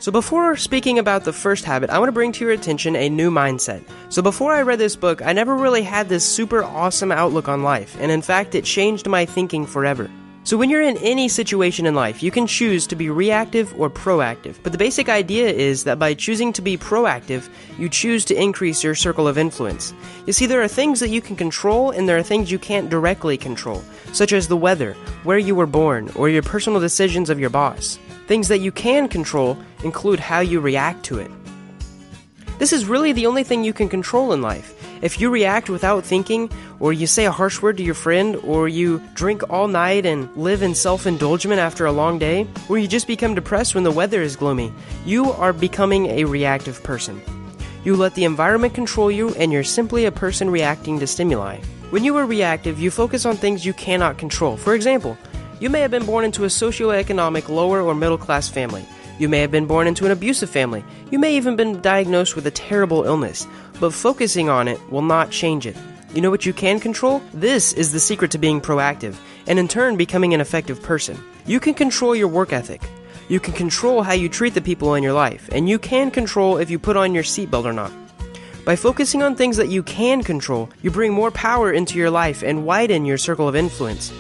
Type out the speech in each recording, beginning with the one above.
So before speaking about the first habit, I want to bring to your attention a new mindset. So before I read this book, I never really had this super awesome outlook on life, and in fact, it changed my thinking forever. So when you're in any situation in life, you can choose to be reactive or proactive. But the basic idea is that by choosing to be proactive, you choose to increase your circle of influence. You see, there are things that you can control and there are things you can't directly control, such as the weather, where you were born, or your personal decisions of your boss. Things that you can control include how you react to it. This is really the only thing you can control in life. If you react without thinking, or you say a harsh word to your friend, or you drink all night and live in self-indulgence after a long day, or you just become depressed when the weather is gloomy, you are becoming a reactive person. You let the environment control you, and you're simply a person reacting to stimuli. When you are reactive, you focus on things you cannot control. For example, you may have been born into a socioeconomic lower or middle class family. You may have been born into an abusive family. You may even been diagnosed with a terrible illness. But focusing on it will not change it. You know what you can control? This is the secret to being proactive, and in turn becoming an effective person. You can control your work ethic. You can control how you treat the people in your life, and you can control if you put on your seatbelt or not. By focusing on things that you can control, you bring more power into your life and widen your circle of influence.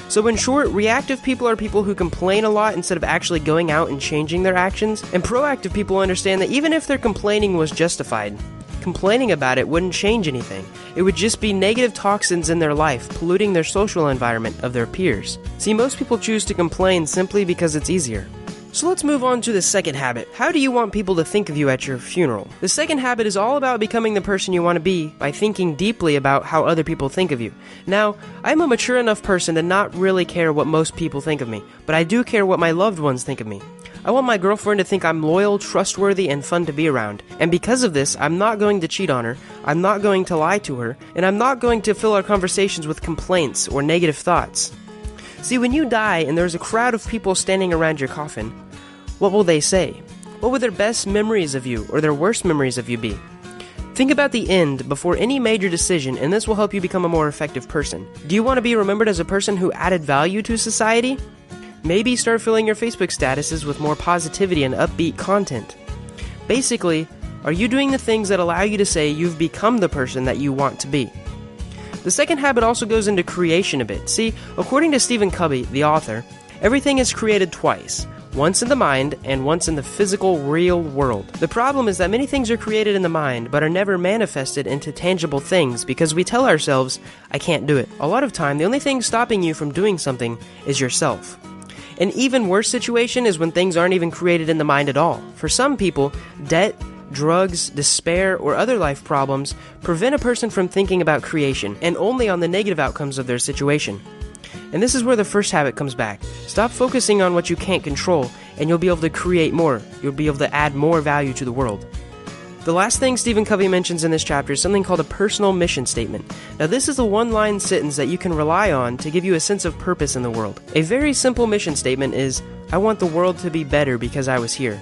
So in short, reactive people are people who complain a lot instead of actually going out and changing their actions, and proactive people understand that even if their complaining was justified, complaining about it wouldn't change anything. It would just be negative toxins in their life, polluting their social environment of their peers. See, most people choose to complain simply because it's easier. So let's move on to the second habit. How do you want people to think of you at your funeral? The second habit is all about becoming the person you want to be by thinking deeply about how other people think of you. Now, I'm a mature enough person to not really care what most people think of me, but I do care what my loved ones think of me. I want my girlfriend to think I'm loyal, trustworthy, and fun to be around. And because of this, I'm not going to cheat on her, I'm not going to lie to her, and I'm not going to fill our conversations with complaints or negative thoughts. See, when you die and there's a crowd of people standing around your coffin, what will they say? What will their best memories of you or their worst memories of you be? Think about the end before any major decision, and this will help you become a more effective person. Do you want to be remembered as a person who added value to society? Maybe start filling your Facebook statuses with more positivity and upbeat content. Basically, are you doing the things that allow you to say you've become the person that you want to be? The second habit also goes into creation a bit. See, according to Stephen Covey, the author, everything is created twice. Once in the mind, and once in the physical, real world. The problem is that many things are created in the mind, but are never manifested into tangible things because we tell ourselves, I can't do it. A lot of time, the only thing stopping you from doing something is yourself. An even worse situation is when things aren't even created in the mind at all. For some people, debt, drugs, despair, or other life problems prevent a person from thinking about creation, and only on the negative outcomes of their situation. And this is where the first habit comes back. Stop focusing on what you can't control, and you'll be able to create more. You'll be able to add more value to the world. The last thing Stephen Covey mentions in this chapter is something called a personal mission statement. Now, this is a one-line sentence that you can rely on to give you a sense of purpose in the world. A very simple mission statement is, I want the world to be better because I was here.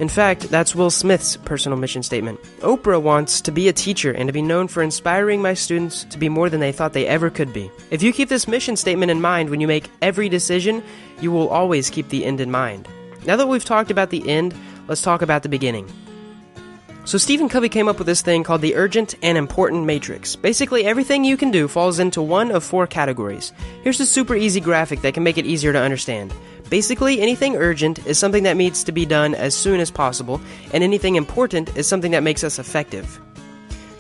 In fact, that's Will Smith's personal mission statement. Oprah wants to be a teacher and to be known for inspiring my students to be more than they thought they ever could be. If you keep this mission statement in mind when you make every decision, you will always keep the end in mind. Now that we've talked about the end, let's talk about the beginning. So Stephen Covey came up with this thing called the urgent and important matrix. Basically, everything you can do falls into one of 4 categories. Here's a super easy graphic that can make it easier to understand. Basically, anything urgent is something that needs to be done as soon as possible, and anything important is something that makes us effective.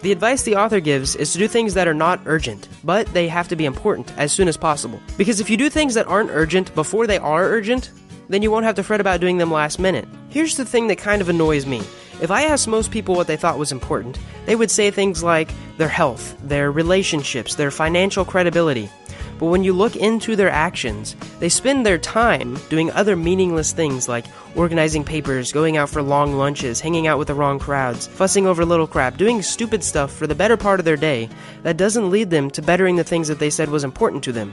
The advice the author gives is to do things that are not urgent, but they have to be important as soon as possible. Because if you do things that aren't urgent before they are urgent, then you won't have to fret about doing them last minute. Here's the thing that kind of annoys me. If I asked most people what they thought was important, they would say things like their health, their relationships, their financial credibility. But when you look into their actions, they spend their time doing other meaningless things like organizing papers, going out for long lunches, hanging out with the wrong crowds, fussing over little crap, doing stupid stuff for the better part of their day that doesn't lead them to bettering the things that they said was important to them.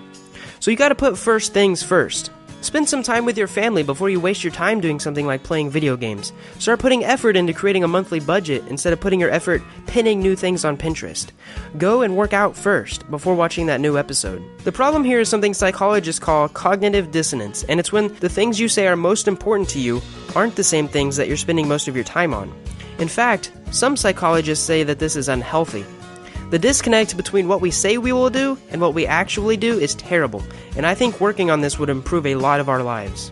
So you gotta put first things first. Spend some time with your family before you waste your time doing something like playing video games. Start putting effort into creating a monthly budget instead of putting your effort pinning new things on Pinterest. Go and work out first before watching that new episode. The problem here is something psychologists call cognitive dissonance, and it's when the things you say are most important to you aren't the same things that you're spending most of your time on. In fact, some psychologists say that this is unhealthy. The disconnect between what we say we will do and what we actually do is terrible, and I think working on this would improve a lot of our lives.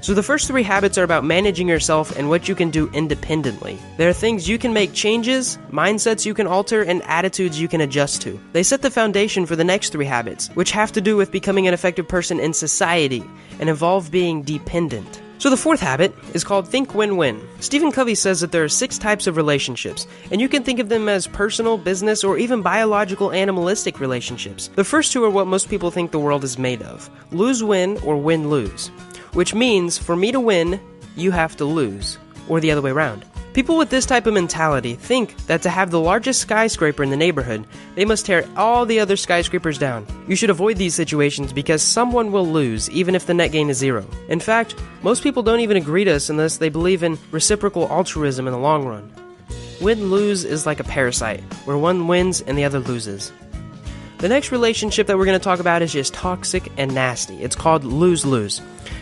So the first 3 habits are about managing yourself and what you can do independently. There are things you can make changes, mindsets you can alter, and attitudes you can adjust to. They set the foundation for the next 3 habits, which have to do with becoming an effective person in society and involve being dependent. So the 4th habit is called Think Win-Win. Stephen Covey says that there are 6 types of relationships, and you can think of them as personal, business, or even biological animalistic relationships. The first 2 are what most people think the world is made of: lose-win or win-lose, which means for me to win, you have to lose, or the other way around. People with this type of mentality think that to have the largest skyscraper in the neighborhood, they must tear all the other skyscrapers down. You should avoid these situations because someone will lose, even if the net gain is 0. In fact, most people don't even agree to us unless they believe in reciprocal altruism in the long run. Win-lose is like a parasite, where one wins and the other loses. The next relationship that we're going to talk about is just toxic and nasty. It's called lose-lose.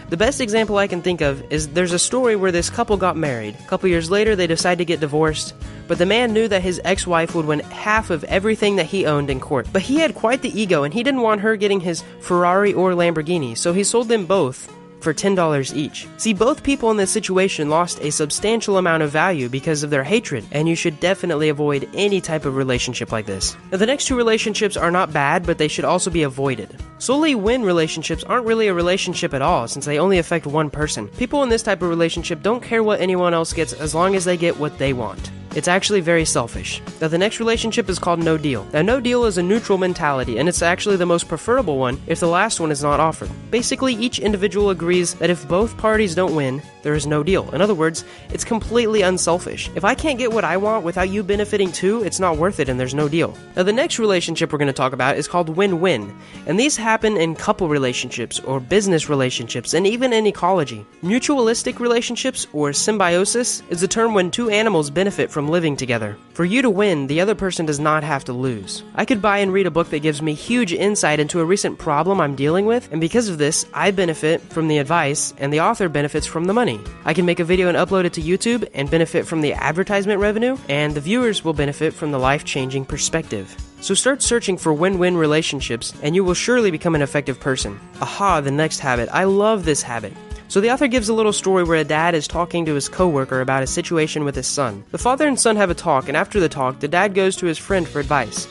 The best example I can think of is there's a story where this couple got married. A couple years later, they decided to get divorced, but the man knew that his ex-wife would win half of everything that he owned in court. But he had quite the ego, and he didn't want her getting his Ferrari or Lamborghini, so he sold them both for $10 each. See, both people in this situation lost a substantial amount of value because of their hatred, and you should definitely avoid any type of relationship like this. Now, the next 2 relationships are not bad, but they should also be avoided. Solely win relationships aren't really a relationship at all, since they only affect one person. People in this type of relationship don't care what anyone else gets as long as they get what they want. It's actually very selfish. Now, the next relationship is called no deal. Now, no deal is a neutral mentality, and it's actually the most preferable one if the last one is not offered. Basically, each individual agrees that if both parties don't win, there is no deal. In other words, it's completely unselfish. If I can't get what I want without you benefiting too, it's not worth it and there's no deal. Now, the next relationship we're going to talk about is called win-win, and these happen in couple relationships or business relationships and even in ecology. Mutualistic relationships or symbiosis is a term when 2 animals benefit from living together. For you to win, the other person does not have to lose. I could buy and read a book that gives me huge insight into a recent problem I'm dealing with, and because of this, I benefit from the advice and the author benefits from the money. I can make a video and upload it to YouTube and benefit from the advertisement revenue, and the viewers will benefit from the life-changing perspective. So start searching for win-win relationships, and you will surely become an effective person. Aha, the next habit. I love this habit. So the author gives a little story where a dad is talking to his coworker about a situation with his son. The father and son have a talk, and after the talk, the dad goes to his friend for advice.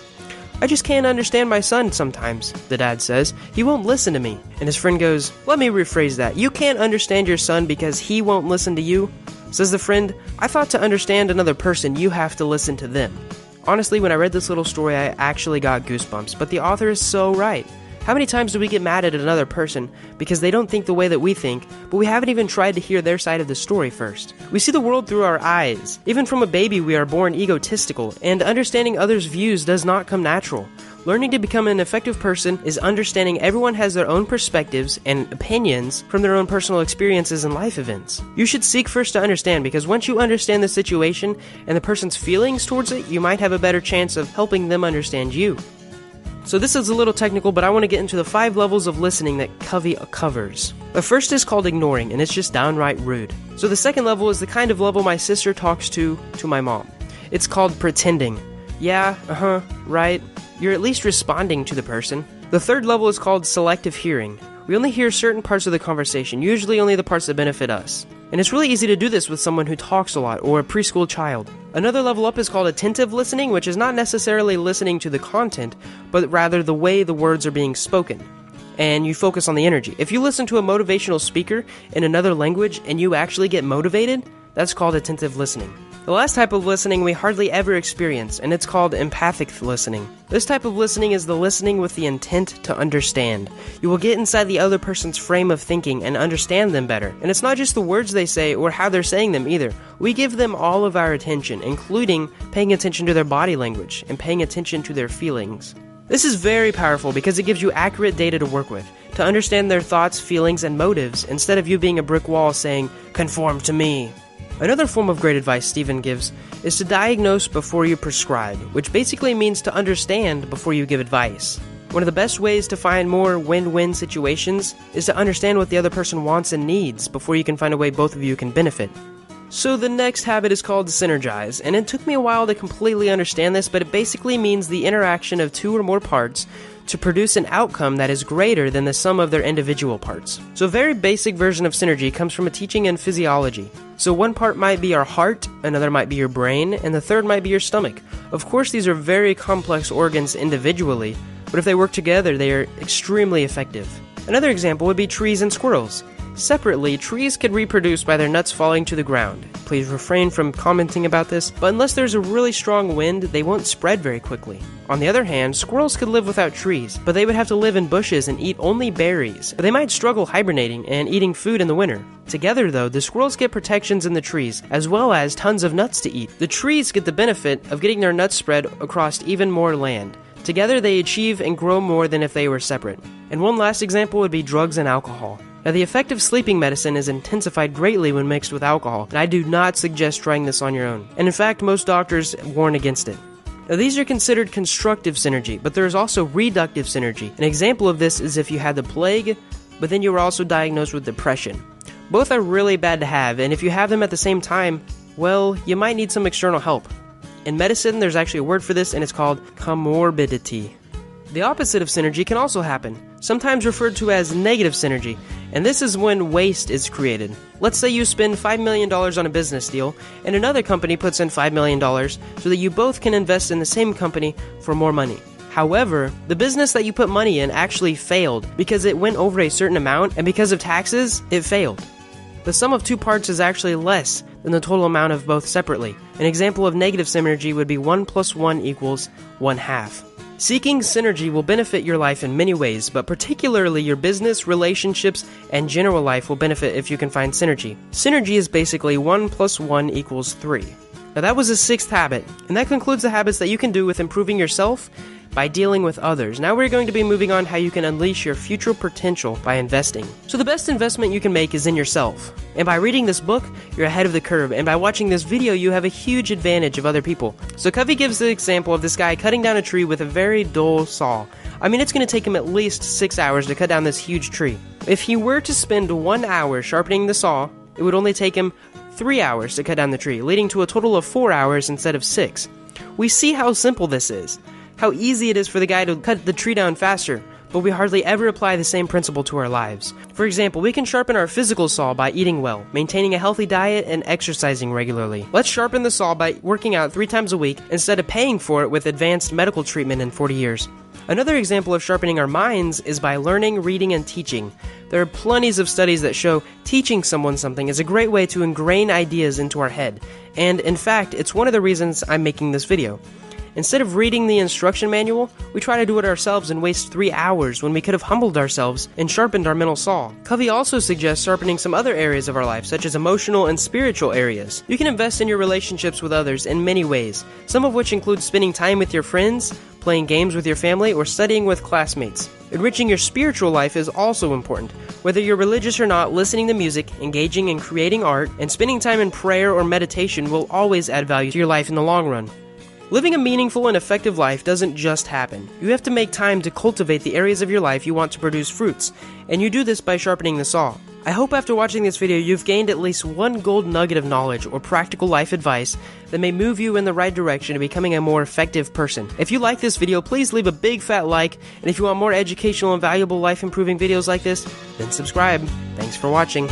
"I just can't understand my son sometimes," the dad says. "He won't listen to me." And his friend goes, "Let me rephrase that. You can't understand your son because he won't listen to you?" Says the friend, "I thought to understand another person, you have to listen to them." Honestly, when I read this little story, I actually got goosebumps, but the author is so right. How many times do we get mad at another person because they don't think the way that we think, but we haven't even tried to hear their side of the story first? We see the world through our eyes. Even from a baby, we are born egotistical, and understanding others' views does not come natural. Learning to become an effective person is understanding everyone has their own perspectives and opinions from their own personal experiences and life events. You should seek first to understand, because once you understand the situation and the person's feelings towards it, you might have a better chance of helping them understand you. So this is a little technical, but I want to get into the 5 levels of listening that Covey covers. The first is called ignoring, and it's just downright rude. So the second level is the kind of level my sister talks to my mom. It's called pretending. Yeah, right. You're at least responding to the person. The third level is called selective hearing. We only hear certain parts of the conversation, usually only the parts that benefit us. And it's really easy to do this with someone who talks a lot, or a preschool child. Another level up is called attentive listening, which is not necessarily listening to the content, but rather the way the words are being spoken. And you focus on the energy. If you listen to a motivational speaker in another language and you actually get motivated, that's called attentive listening. The last type of listening we hardly ever experience, and it's called empathic listening. This type of listening is the listening with the intent to understand. You will get inside the other person's frame of thinking and understand them better. And it's not just the words they say or how they're saying them either. We give them all of our attention, including paying attention to their body language and paying attention to their feelings. This is very powerful because it gives you accurate data to work with, to understand their thoughts, feelings, and motives instead of you being a brick wall saying, "Conform to me." Another form of great advice Stephen gives is to diagnose before you prescribe, which basically means to understand before you give advice. One of the best ways to find more win-win situations is to understand what the other person wants and needs before you can find a way both of you can benefit. So the next habit is called synergize, and it took me a while to completely understand this, but it basically means the interaction of two or more parts to produce an outcome that is greater than the sum of their individual parts. So a very basic version of synergy comes from a teaching in physiology. So one part might be our heart, another might be your brain, and the third might be your stomach. Of course, these are very complex organs individually, but if they work together, they are extremely effective. Another example would be trees and squirrels. Separately, trees could reproduce by their nuts falling to the ground. Please refrain from commenting about this, but unless there's a really strong wind, they won't spread very quickly. On the other hand, squirrels could live without trees, but they would have to live in bushes and eat only berries. But they might struggle hibernating and eating food in the winter. Together though, the squirrels get protections in the trees, as well as tons of nuts to eat. The trees get the benefit of getting their nuts spread across even more land. Together they achieve and grow more than if they were separate. And one last example would be drugs and alcohol. Now, the effect of sleeping medicine is intensified greatly when mixed with alcohol, and I do not suggest trying this on your own. And in fact, most doctors warn against it. Now, these are considered constructive synergy, but there is also reductive synergy. An example of this is if you had the plague, but then you were also diagnosed with depression. Both are really bad to have, and if you have them at the same time, well, you might need some external help. In medicine, there's actually a word for this, and it's called comorbidity. The opposite of synergy can also happen, sometimes referred to as negative synergy, and this is when waste is created. Let's say you spend $5 million on a business deal, and another company puts in $5 million so that you both can invest in the same company for more money. However, the business that you put money in actually failed because it went over a certain amount, and because of taxes, it failed. The sum of two parts is actually less than the total amount of both separately. An example of negative synergy would be 1 + 1 = 1/2. Seeking synergy will benefit your life in many ways, but particularly your business, relationships, and general life will benefit if you can find synergy. Synergy is basically 1 + 1 = 3. Now that was the sixth habit, and that concludes the habits that you can do with improving yourself by dealing with others. Now we're going to be moving on how you can unleash your future potential by investing. So the best investment you can make is in yourself. And by reading this book, you're ahead of the curve. And by watching this video, you have a huge advantage of other people. So Covey gives the example of this guy cutting down a tree with a very dull saw. I mean, it's going to take him at least 6 hours to cut down this huge tree. If he were to spend 1 hour sharpening the saw, it would only take him 3 hours to cut down the tree, leading to a total of 4 hours instead of 6. We see how simple this is. How easy it is for the guy to cut the tree down faster, but we hardly ever apply the same principle to our lives. For example, we can sharpen our physical saw by eating well, maintaining a healthy diet, and exercising regularly. Let's sharpen the saw by working out 3 times a week instead of paying for it with advanced medical treatment in 40 years. Another example of sharpening our minds is by learning, reading, and teaching. There are plenty of studies that show teaching someone something is a great way to ingrain ideas into our head. And in fact, it's one of the reasons I'm making this video. Instead of reading the instruction manual, we try to do it ourselves and waste 3 hours when we could have humbled ourselves and sharpened our mental saw. Covey also suggests sharpening some other areas of our life, such as emotional and spiritual areas. You can invest in your relationships with others in many ways, some of which include spending time with your friends, playing games with your family, or studying with classmates. Enriching your spiritual life is also important. Whether you're religious or not, listening to music, engaging in creating art, and spending time in prayer or meditation will always add value to your life in the long run. Living a meaningful and effective life doesn't just happen. You have to make time to cultivate the areas of your life you want to produce fruits, and you do this by sharpening the saw. I hope after watching this video you've gained at least one gold nugget of knowledge or practical life advice that may move you in the right direction to becoming a more effective person. If you like this video, please leave a big fat like, and if you want more educational and valuable life improving videos like this, then subscribe. Thanks for watching.